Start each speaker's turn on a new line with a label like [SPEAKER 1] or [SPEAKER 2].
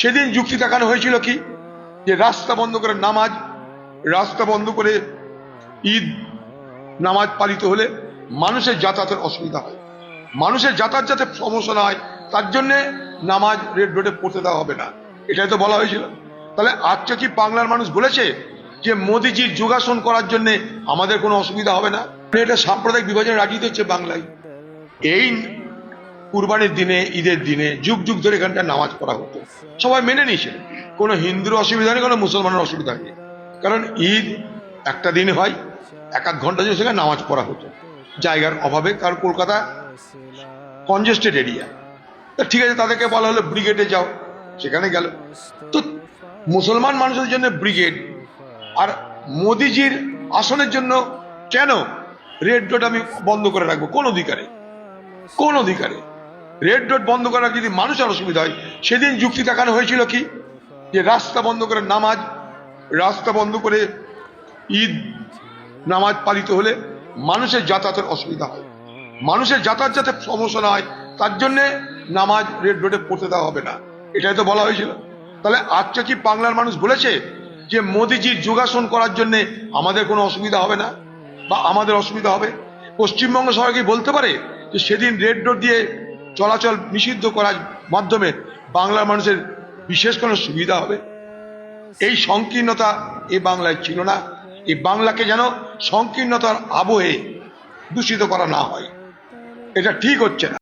[SPEAKER 1] সেদিন যুক্তি দেখানো হয়েছিল কি, যে রাস্তা বন্ধ করে নামাজ, রাস্তা বন্ধ করে ঈদ নামাজ পালিত হলে মানুষের যাতায়াতের অসুবিধা হয়, মানুষের যাতায়াত যাতে সমস্যা না হয় তার জন্য নামাজ রেড রোডে পড়তে দেওয়া হবে না, এটাই তো বলা হয়েছিল। তাহলে আজকে কি বাংলার মানুষ বলেছে যে মোদিজির যোগাসন করার জন্য আমাদের কোনো অসুবিধা হবে না? এটা সাম্প্রদায়িক বিভাজনের রাজনীতি হচ্ছে বাংলায়। এই কুরবানির দিনে, ঈদের দিনে যুগ যুগ ধরে এখানটা নামাজ পড়া হতো, সবাই মেনে নিয়েছে, কোনো হিন্দুর অসুবিধা নেই, কোনো মুসলমানের অসুবিধা নেই, কারণ ঈদ একটা দিন হয়, এক আধ ঘন্টা যদি সেখানে নামাজ পড়া হতো জায়গার অভাবে, কারণ কলকাতা কনজেস্টেড এরিয়া। তা ঠিক আছে, তাদেরকে বলা হলো ব্রিগেডে যাও, সেখানে গেল। তো মুসলমান মানুষের জন্য ব্রিগেড, আর মোদিজির আসনের জন্য কেন রেড রোড আমি বন্ধ করে রাখবো? কোন অধিকারে? কোন অধিকারে? রেড রোড বন্ধ করা যদি মানুষের অসুবিধা হয়, সেদিন যুক্তি দেখানো হয়েছিল কি, যে রাস্তা বন্ধ করে নামাজ, রাস্তা বন্ধ করে ঈদ নামাজ পালিত হলে মানুষের যাতায়াতের অসুবিধা হয়, মানুষের যাতায়াত যাতে সমস্যা না হয় তার জন্য নামাজ রেড রোডে পড়তে দেওয়া হবে না, এটাই তো বলা হয়েছিল। তাহলে আজকে কি বাংলার মানুষ বলেছে যে মোদিজির যোগাসন করার জন্য আমাদের কোনো অসুবিধা হবে না, বা আমাদের অসুবিধা হবে? পশ্চিমবঙ্গ সরকার কি বলতে পারে যে সেদিন রেড রোড দিয়ে চলাচল নিষিদ্ধ করার মাধ্যমে বাংলার মানুষের বিশেষ কোনো সুবিধা হবে? এই সংকীর্ণতা এই বাংলায় ছিল না। এই বাংলাকে যেন সংকীর্ণতার আবহে দূষিত করা না হয়, এটা ঠিক হচ্ছে না।